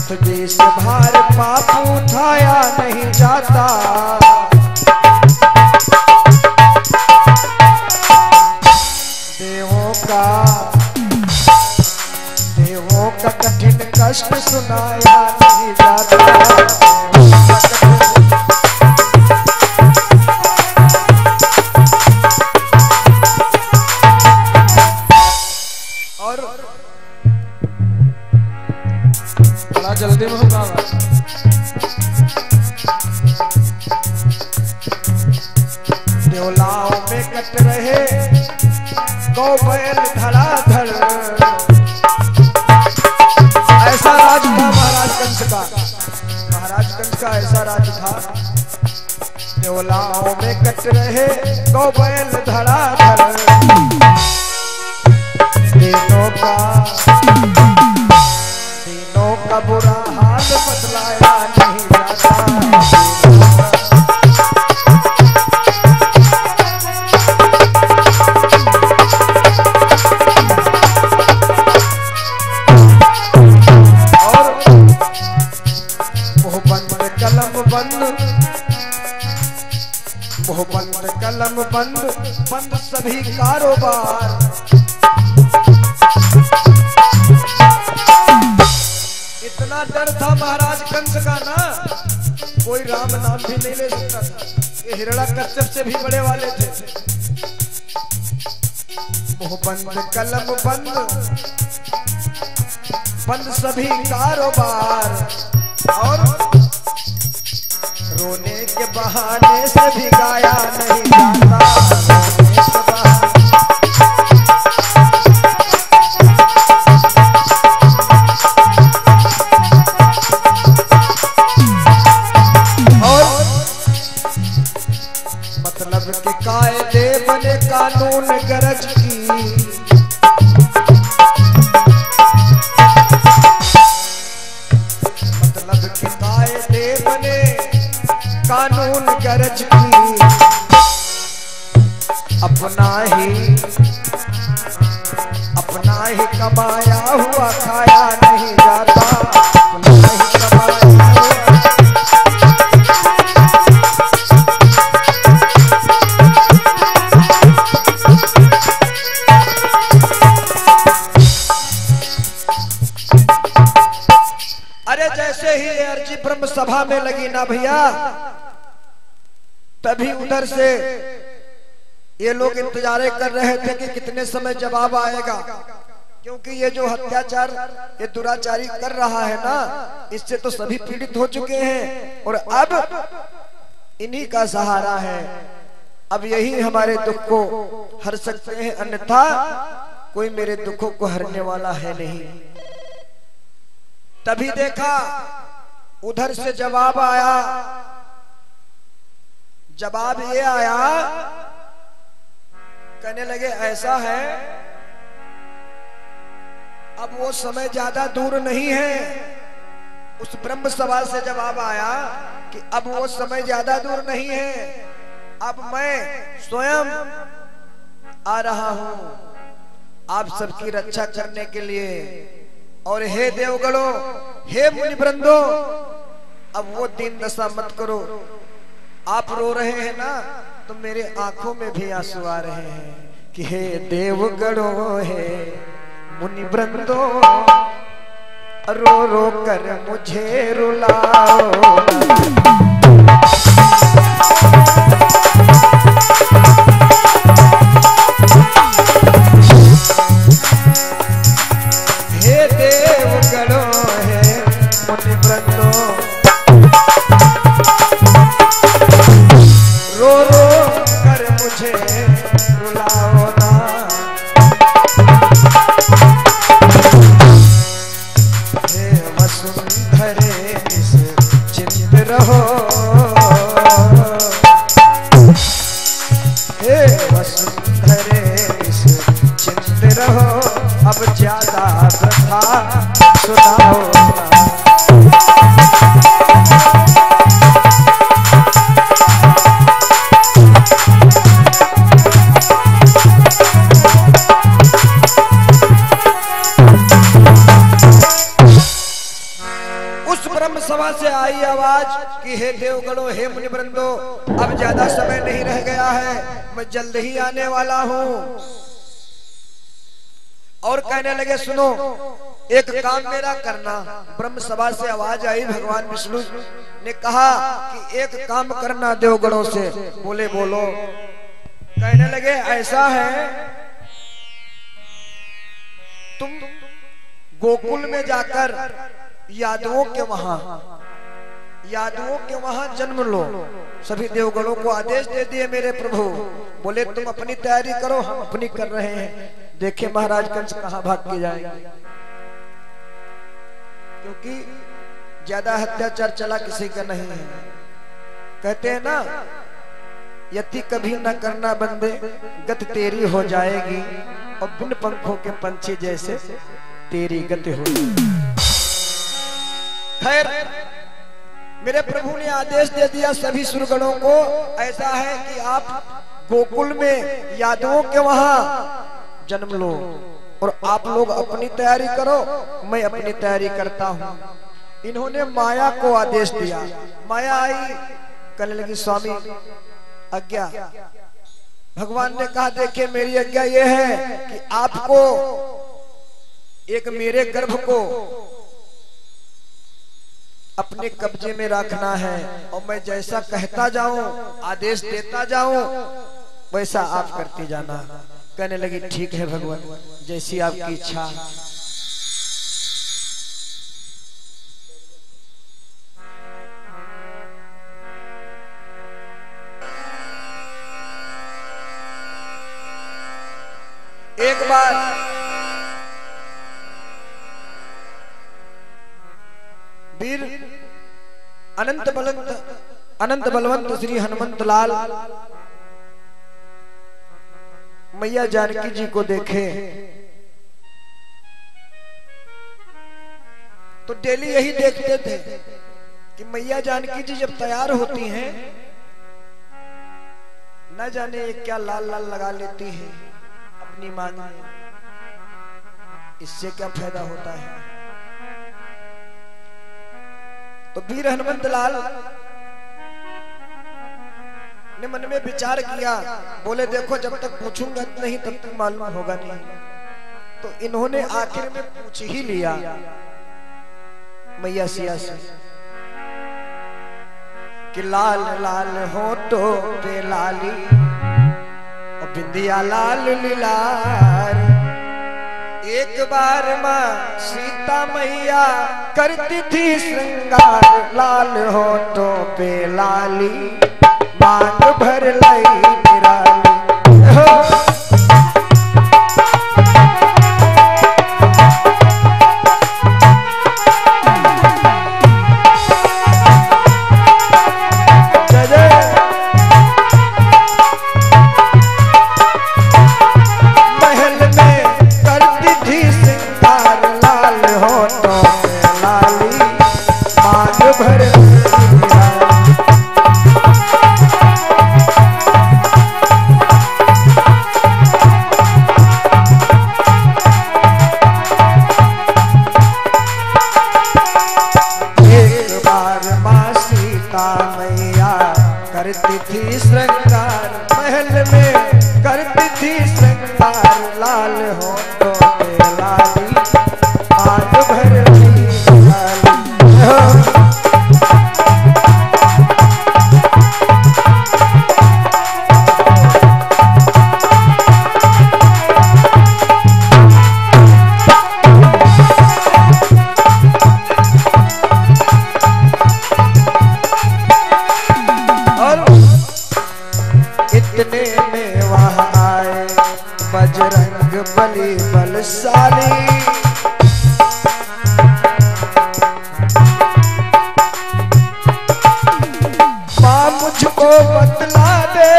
पृथ्वी से भार पाप उठाया नहीं जाता, देवों का कठिन कष्ट सुनाया नहीं जाता। और बड़ा जल्दी में होगा, देवलाओं में कट रहे गौ बैल धड़ाधड़, ऐसा राज था महाराज कंस का। महाराज कंस का ऐसा राज था, देवलाओं में कट रहे गौ बैल धड़ाधड़, तीनों का बुरा हाल बतलाया नहीं जाता। कलम बंद बंद सभी कारोबार, इतना डर था महाराज कंस का ना, कोई राम नाम भी नहीं ले सकता था। ये हिरण्यकश्यप से भी बड़े वाले थे। मुंह बंद कलम बंद बंद सभी कारोबार, और रोने के बहाने से भी गाया नहीं जाता। और मतलब के कायदे बने कानून गरज की, मतलब के कायदे बने कानून गरज की, अपना ही कमाया हुआ खाया नहीं जाता, अपना ही कमाया हुआ। अरे जैसे ही अर्जी ब्रह्म सभा में लगी ना भैया, तभी उधर से ये लोग इंतजार कर रहे थे कि कितने समय जवाब आएगा, क्योंकि ये जो अत्याचार ये दुराचारी कर रहा है ना, इससे तो सभी पीड़ित हो चुके हैं और अब इन्हीं का सहारा है। अब यही हमारे दुख को हर सकते हैं, अन्यथा कोई मेरे दुखों को हरने वाला है नहीं। तभी देखा उधर से जवाब आया। जवाब ये आया, कहने लगे ऐसा है, अब वो समय ज्यादा दूर नहीं है। उस ब्रह्म सभा से जवाब आया कि अब वो समय ज्यादा दूर नहीं है, अब मैं स्वयं आ रहा हूं आप सबकी रक्षा करने के लिए। और हे देवगणों, हे मुनिवृंदो, अब वो दीन दशा मत करो। आप रो रहे हैं ना, तो मेरे आंखों में भी आंसू आ रहे हैं कि हे देवगणों, हे मुनिवृंदो, रो रो कर मुझे रुलाओ। हे देवगणों, हे मुनिवृंदो, रो रो कर मुझे रुलाओ ना। हे वसुंधरे निश्चिंत रहो, हे वसुंधरे निश्चिंत रहो, अब ज्यादा प्रथा सुनाओ ना। कि हे देवगणों, हे मुनिवृंदो, अब ज्यादा समय नहीं रह गया है, मैं जल्द ही आने वाला हूँ। और कहने लगे सुनो, एक काम मेरा करना। ब्रह्म सभा से आवाज आई, भगवान विष्णु ने कहा कि एक काम करना देवगणों से। बोले बोलो। कहने लगे ऐसा है, तुम गोकुल में जाकर यादवों के वहां जन्म लो। सभी देवगणों को आदेश दे दिए मेरे प्रभु। बोले तुम अपनी तैयारी करो, हम अपनी कर रहे हैं। देखे महाराज कंस कहां भाग के जाएंगे, क्योंकि ज्यादा अत्याचार चला किसी का नहीं है। कहते हैं ना, यति कभी न करना बंदे, गत तेरी हो जाएगी, और बिन पंखों के पंछी जैसे तेरी गति होगी। खैर, मेरे प्रभु ने आदेश दे दिया सभी सुरगणों को, ऐसा है कि आप गोकुल में यादवों के वहां जन्म लो, और आप लोग अपनी तैयारी करो, मैं अपनी तैयारी करता हूं। इन्होंने माया को आदेश दिया। माया आई, कहने लगी स्वामी आज्ञा। भगवान ने कहा देखिए मेरी आज्ञा ये है कि आपको एक मेरे गर्भ को अपने कब्जे में रखना है, और मैं जैसा कहता जाऊं, आदेश देता जाऊं, वैसा आप करती जाना। कहने लगी ठीक है भगवान, जैसी आपकी इच्छा। एक बार वीर अनंत बलवंत श्री हनुमंत लाल मैया जानकी जी को देखे तो डेली यही देखते थे कि मैया जानकी जी जब तैयार होती हैं, न जाने ये क्या लाल लाल लगा लेती हैं अपनी मांग में, इससे क्या फायदा होता है। तो वीर हनुमंत लाल ने मन में विचार किया, बोले देखो जब तक पूछूंगा नहीं तब तक मालूम होगा नहीं। तो इन्होंने आखिर में पूछ ही लिया मैया सिया से कि लाल लाल होठों पे लाली और बिंदिया लाल लीलार, एक बार माँ सीता मैया करती थी श्रृंगार, लाल होठों पे लाली मांग भर लाई निराली। करती थी श्रृंगार, महल में करती थी श्रृंगार, लाल होठों पे लाली मांग भर ली निराली। इतने में वहां आए बजरंग बली बलशाली, मां मुझको बतला दे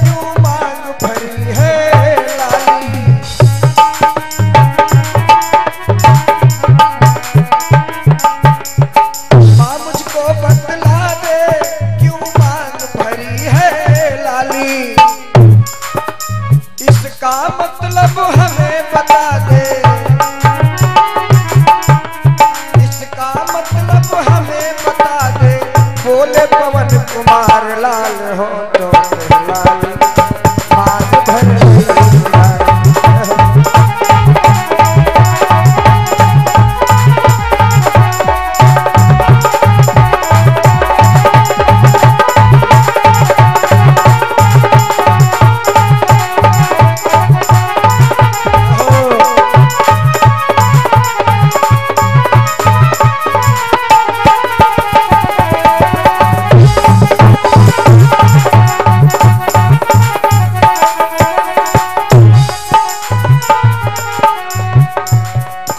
क्यों मांग भरी है लाली। मां मुझको बतला दे क्यों मांग भरी है लाली, इसका मतलब हमें बता दे, इसका मतलब हमें बता दे। बोल कुमार लाल हो तो लाली बाग भर लाल।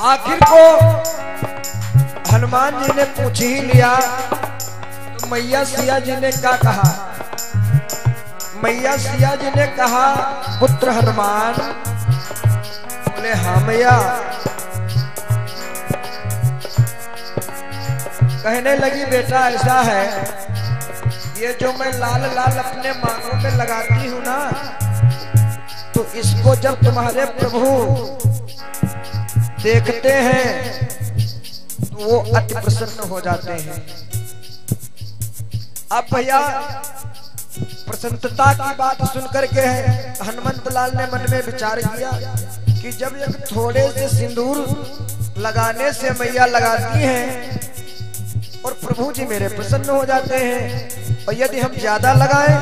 आखिर को हनुमान जी ने पूछ ही लिया तो मैया सिया जी ने क्या कहा? मैया सिया जी ने कहा पुत्र हनुमान। बोले हाँ मैया। कहने लगी बेटा ऐसा है, ये जो मैं लाल लाल अपने मांगों में लगाती हूँ ना, तो इसको जब तुम्हारे प्रभु देखते हैं तो वो अति प्रसन्न हो जाते हैं। अब भैया प्रसन्नता की बात सुनकर के हनुमंत लाल ने मन में विचार किया कि जब एक थोड़े से सिंदूर लगाने से मैया लगाती हैं और प्रभु जी मेरे प्रसन्न हो जाते हैं, और यदि हम ज्यादा लगाएं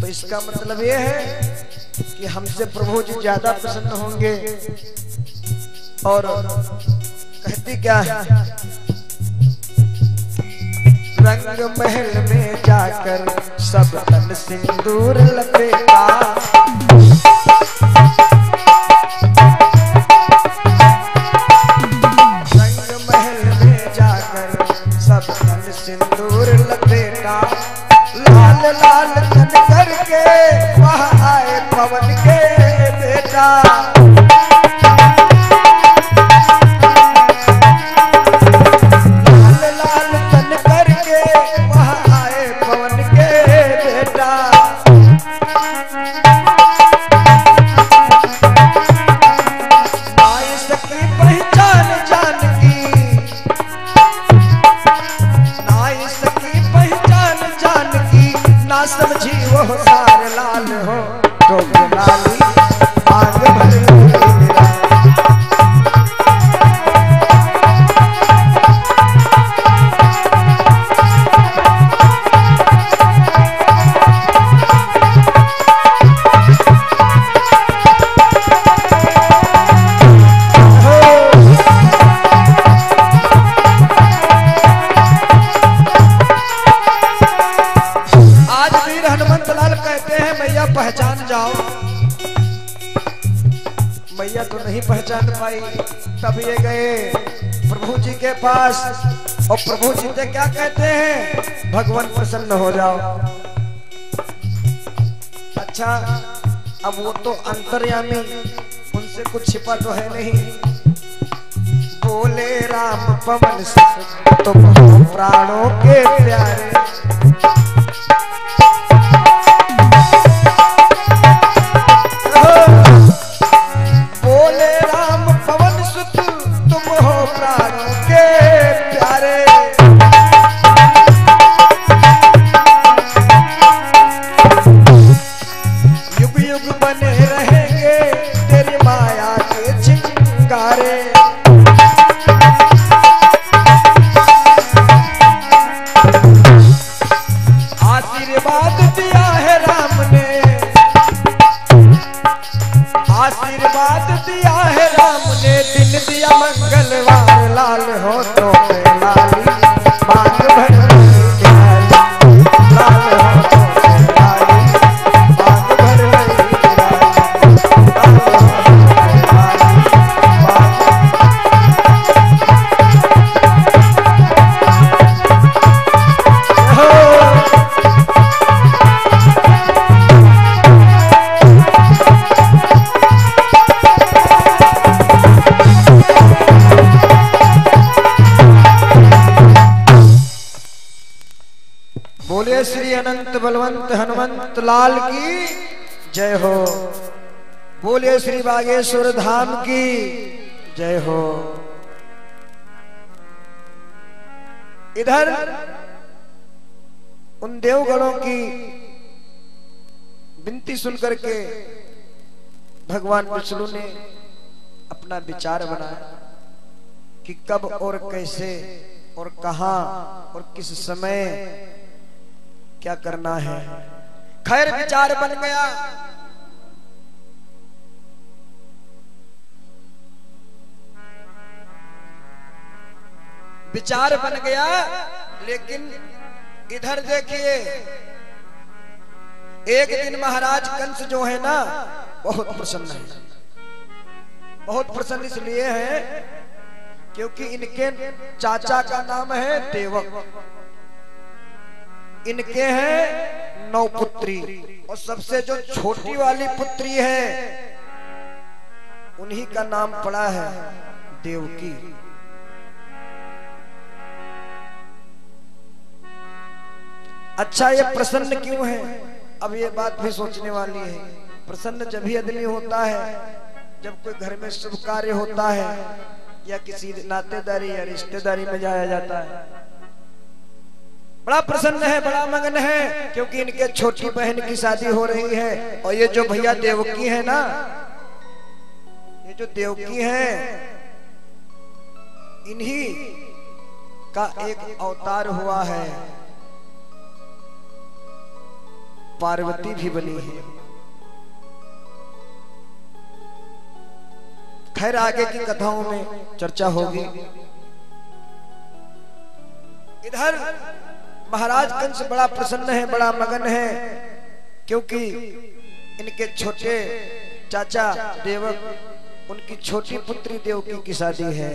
तो इसका मतलब ये है कि हमसे प्रभु जी ज्यादा प्रसन्न होंगे। और कहती क्या है? रंग महल में जाकर सब तन सिंदूर लपेटा, रंग महल में जाकर सब तन सिंदूर लपेटा, लाल लाल तन करके वहाँ आए पवन के बेटा। समझी वो सार लाल हो तो लाली आग भर पहचान जाओ। मैया तो नहीं पहचान पाई। तब ये गए प्रभु जी के पास और प्रभु जी से क्या कहते हैं? भगवान प्रसन्न हो जाओ। अच्छा, अब वो तो अंतर्यामी, उनसे कुछ छिपा तो है नहीं। बोले राम पवन सुत तुम हो प्राणों के प्यारे, आशीर्वाद दिया है राम ने, आशीर्वाद दिया है राम ने, दिन दिया मंगलवार लाल हो तो लाली बाग भर लाल हो तो लाली बाग भर बोले श्री अनंत बलवंत हनुमंत लाल की जय हो। बोले श्री बागेश्वर धाम की जय हो। इधर उन देवगणों की विनती सुनकर के भगवान विष्णु ने अपना विचार बनाया कि कब और कैसे और कहां और किस समय क्या करना है। खैर विचार बन गया। विचार बन गया, लेकिन इधर देखिए, एक दिन महाराज कंस जो है ना बहुत प्रसन्न है। बहुत प्रसन्न इसलिए है क्योंकि इनके चाचा का नाम है देवक, इनके हैं 9 पुत्री और सबसे जो छोटी वाली पुत्री है उन्हीं का नाम पड़ा है देवकी। अच्छा, ये प्रसन्न क्यों है? अब ये बात भी सोचने वाली है। प्रसन्न जब ही आदमी होता है जब कोई घर में शुभ कार्य होता है या किसी नातेदारी या रिश्तेदारी में जाया जाता है। बड़ा प्रसन्न है, बड़ा मगन है, क्योंकि इनके छोटी बहन की शादी हो रही है। और ये जो भैया देवकी है ना, ये जो देवकी है, इन्हीं का एक अवतार हुआ है, पार्वती भी बनी है। खैर आगे की कथाओं में चर्चा होगी। इधर महाराज कंस बड़ा प्रसन्न है, बड़ा मगन है, क्योंकि इनके छोटे चाचा देवक, उनकी छोटी पुत्री देवकी की शादी है।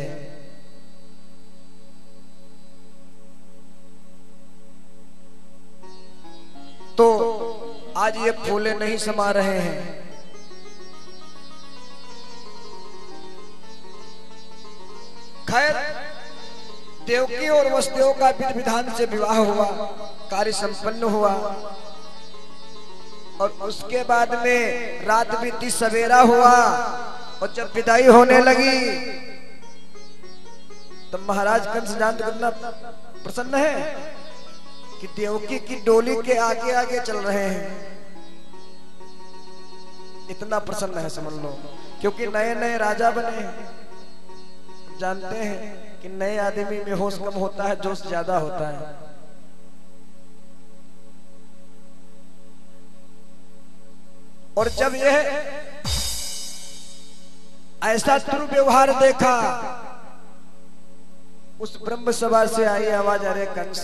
तो आज ये फूले नहीं समा रहे हैं। खैर देवकी और वसुदेव का विधि विधान से विवाह हुआ, कार्य संपन्न हुआ। और उसके बाद में रात बीती, सवेरा हुआ और जब विदाई होने लगी तो महाराज कंस जानते कितना प्रसन्न है कि देवकी की डोली के आगे आगे चल रहे हैं। इतना प्रसन्न है समझ लो, क्योंकि नए नए राजा बने हैं। जानते हैं कि नए आदमी में होश कम होता है, जोश ज्यादा होता है। और जब यह ऐसा दुर्व्यवहार देखा, उस ब्रह्म सभा से आई आवाज, अरे कंस,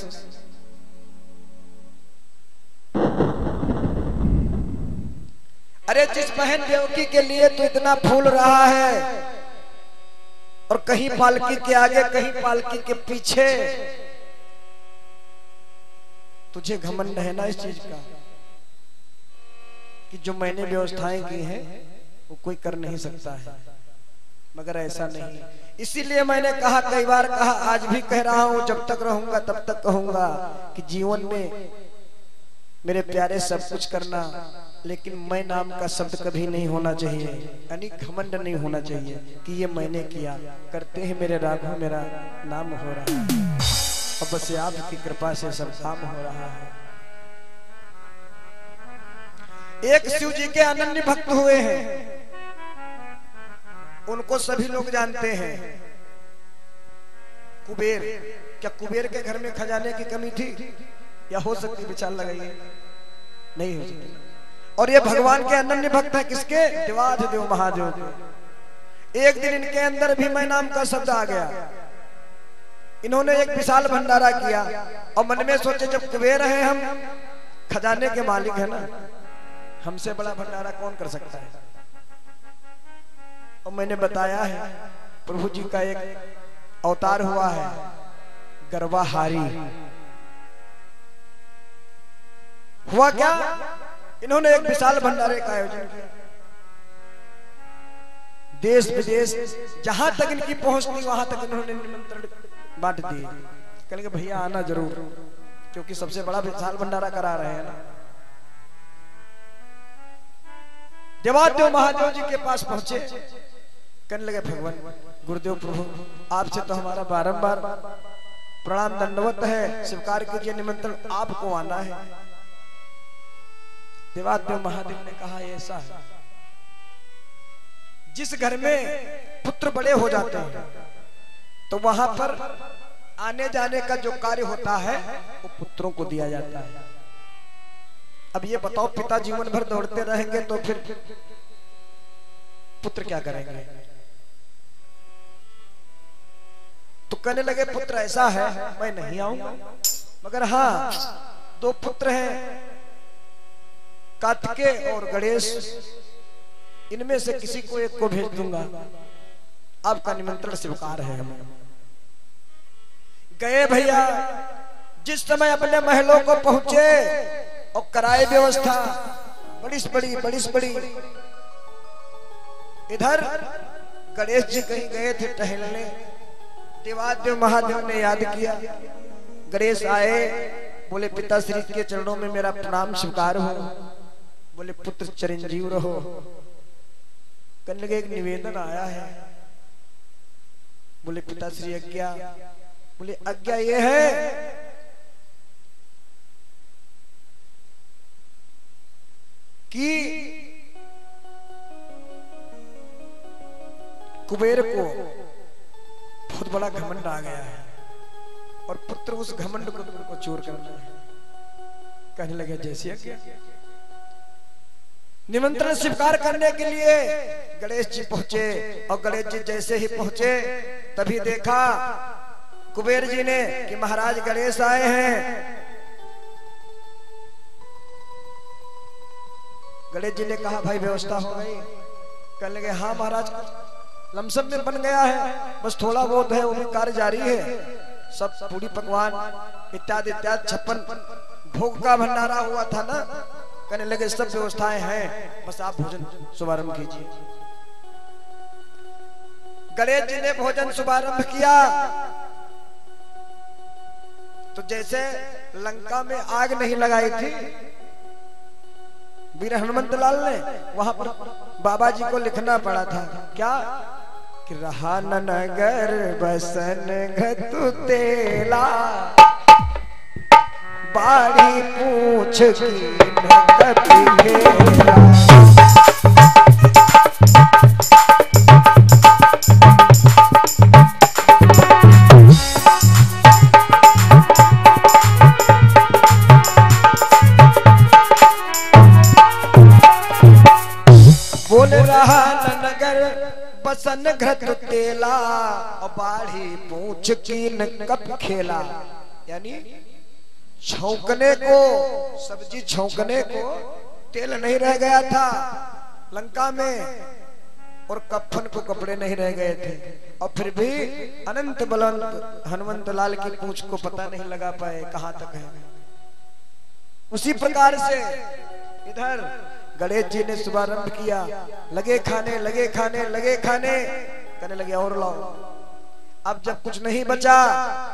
अरे जिस बहन देवकी के लिए तू इतना फूल रहा है और कहीं पालकी के आगे कहीं पालकी के पीछे, तुझे घमंड है ना इस चीज का कि जो मैंने व्यवस्थाएं की हैं वो कोई कर नहीं सकता है। मगर ऐसा नहीं, इसीलिए मैंने कहा, कई बार कहा, आज भी कह रहा हूं, जब तक रहूंगा तब तक कहूंगा कि जीवन में मेरे प्यारे सब कुछ करना, लेकिन मैं नाम का शब्द कभी नहीं होना चाहिए, यानी घमंड नहीं होना चाहिए कि ये मैंने किया। करते हैं मेरे राघव, मेरा नाम हो रहा है और बस आपकी कृपा से सब काम हो रहा है। एक शिव जी के अनन्य भक्त हुए हैं, उनको सभी लोग जानते हैं, कुबेर। क्या कुबेर के घर में खजाने की कमी थी? या हो सकती? विचार लगाइए, नहीं हो सकती। और ये भगवान के अनन्य भक्त है, किसके? देवाधिदेव महादेव के। एक दिन इनके अंदर भी मैं नाम का शब्द आ गया। इन्होंने एक विशाल भंडारा किया और मन में सोचे, जब कुबेर है, हम खजाने के मालिक है ना, हमसे बड़ा भंडारा कौन कर सकता है। और मैंने बताया है प्रभु जी का एक अवतार हुआ है, गर्वाहारी। हुआ क्या? इन्होंने एक विशाल भंडारे का आयोजन किया। देश विदेश जहां तक इनकी पहुंच थी वहां तक इन्होंने निमंत्रण बांट दिए। कहेंगे भैया आना जरूर, क्योंकि सबसे बड़ा विशाल भंडारा करा रहे हैं ना। देवादेव महादेव जी के पास पहुंचे, कहने लगे, भगवान गुरुदेव प्रभु, आपसे तो हमारा बारंबार प्रणाम दंडवत है, स्वीकार कीजिए निमंत्रण, आपको आना है। देवादेव महादेव ने कहा ऐसा है, जिस घर में पुत्र बड़े हो जाते हैं तो वहां पर आने जाने का जो कार्य होता है वो पुत्रों को दिया जाता है। अब ये बताओ, पिता जीवन भर दौड़ते रहेंगे तो फिर पुत्र क्या करेंगे? तो कहने लगे पुत्र ऐसा है, मैं नहीं आऊंगा, मगर हाँ 2 पुत्र हैं, कार्तिकेय और गणेश, इनमें से किसी को एक को भेज दूंगा, आपका निमंत्रण स्वीकार है। हमें गए भैया, जिस समय अपने महलों को पहुंचे और कराए व्यवस्था बड़ी बड़ी। इधर गणेश जी कहीं गए थे टहलने, देवादेव महादेव ने याद किया, गणेश आए, बोले पिताश्री के चरणों में मेरा प्रणाम स्वीकार हो। बोले पुत्र चिरंजीव रहो। कहने लगे एक निवेदन आया है। बोले पिताश्री आज्ञा। बोले आज्ञा ये है कि कुबेर को बहुत बड़ा घमंड आ गया है और पुत्र उस घमंड को चोर करना है। कहने लगे जैसी आज्ञा। निमंत्रण स्वीकार करने के लिए गणेश जी पहुंचे और गणेश जी जैसे ही पहुंचे तभी देखा कुबेर जी ने कि महाराज गणेश आए हैं। गणेश जी ने कहा भाई व्यवस्था हो गई? कहने लगे हाँ महाराज, लमसम में बन गया है, बस थोड़ा बहुत है वो भी कार्य जारी है। सब पूरी पकवान इत्यादि इत्यादि 56 भोग का भंडारा हुआ था ना। कहने लगे सब व्यवस्थाएं हैं, बस आप भोजन शुभारंभ कीजिए। गणेश जी ने भोजन शुभारंभ किया तो जैसे लंका में आग नहीं लगाई थी वीर हनुमंत लाल ने, वहां पर बाबा जी को लिखना पड़ा था क्या कि रहा न नगर बसन घतु तेला, बाड़ी पूछ की न कपिलेला। बोल रहा न नगर बसन घृत तेला, और बाढ़ी पूछ की न कप खेला। यानी छौंकने को, सब्जी छौंकने को तेल नहीं रह गया था लंका में, और कफन को कपड़े नहीं रह गए थे, और फिर भी अनंत बलवंत हनुमंत लाल की पूंछ को पता नहीं लगा पाए कहां तक है। उसी प्रकार से इधर गणेश जी ने शुभारंभ किया, लगे खाने लगे खाने लगे खाने, कहने लगे और लाओ। अब जब कुछ नहीं बचा,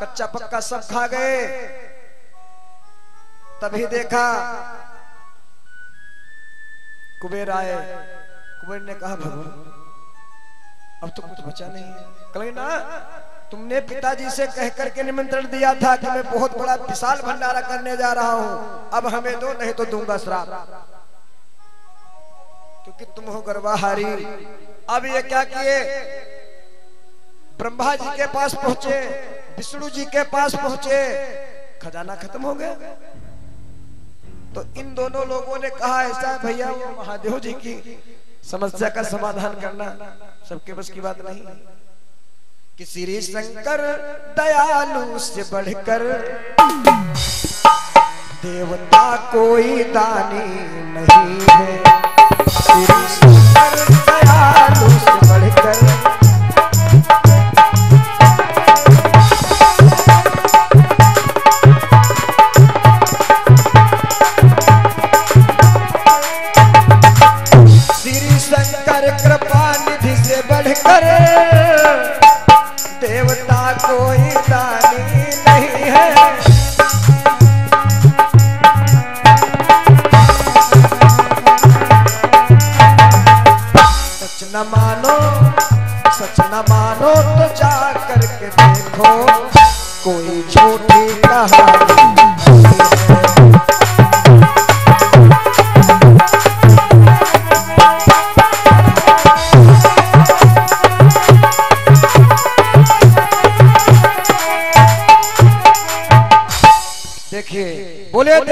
कच्चा पक्का सब खा गए, तभी देखा कुबेर आए। कुबेर ने कहा भगवान अब तो कुछ बचा नहीं है। कहे ना तुमने पिताजी से कह करके निमंत्रण दिया था कि मैं बहुत बड़ा विशाल भंडारा करने जा रहा हूं, अब हमें दो नहीं तो दूंगा श्राप, क्योंकि तुम हो गर्वाहारी। अब ये क्या किए, ब्रह्मा जी के पास पहुंचे, विष्णु जी के पास पहुंचे, खजाना खत्म हो गया। तो इन दोनों लोगों ने कहा ऐसा भैया वो महादेव जी की समस्या का समाधान करना सबके बस की बात नहीं, कि श्री शंकर दयालु से बढ़कर देवता कोई दानी नहीं है। श्री शंकर दयालु से बढ़कर कृपानिधि से बढ़कर देवता कोई दानी नहीं है।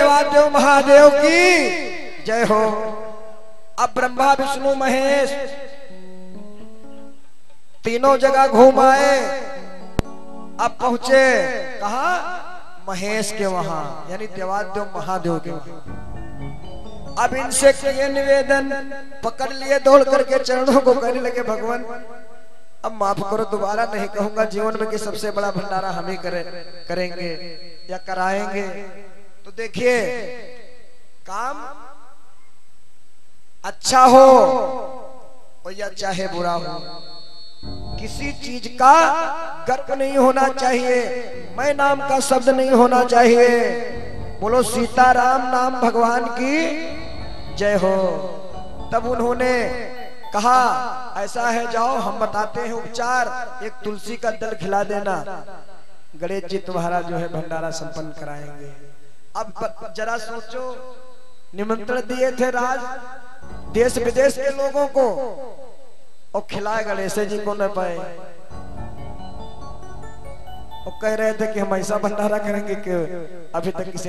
देवादेव महादेव की जय हो। अब ब्रह्मा विष्णु महेश तीनों जगह घूम आए। अब पहुंचे कहा महेश के वहां, यानी देवादेव महादेव के वहां। अब इनसे किए निवेदन, पकड़ लिए दौड़ करके चरणों को, कहने लगे भगवान अब माफ करो, दोबारा नहीं कहूंगा जीवन में कि सबसे बड़ा भंडारा हम ही करेंगे या कराएंगे। तो देखिए काम अच्छा हो और या चाहे बुरा हो, किसी चीज का गर्व नहीं होना चाहिए, मैं नाम का शब्द नहीं होना चाहिए। बोलो सीताराम नाम भगवान की जय हो। तब उन्होंने कहा ऐसा है जाओ हम बताते हैं उपचार, एक तुलसी का दल खिला देना, गणेश जी तुम्हारा जो है भंडारा संपन्न कराएंगे। अब जरा सोचो, निमंत्रण दिए थे राज देश विदेश के लोगों को और खिलाए गणेश जी को न पाए, और कह रहे थे कि हम ऐसा भंडारा करेंगे कि अभी तक किसी ने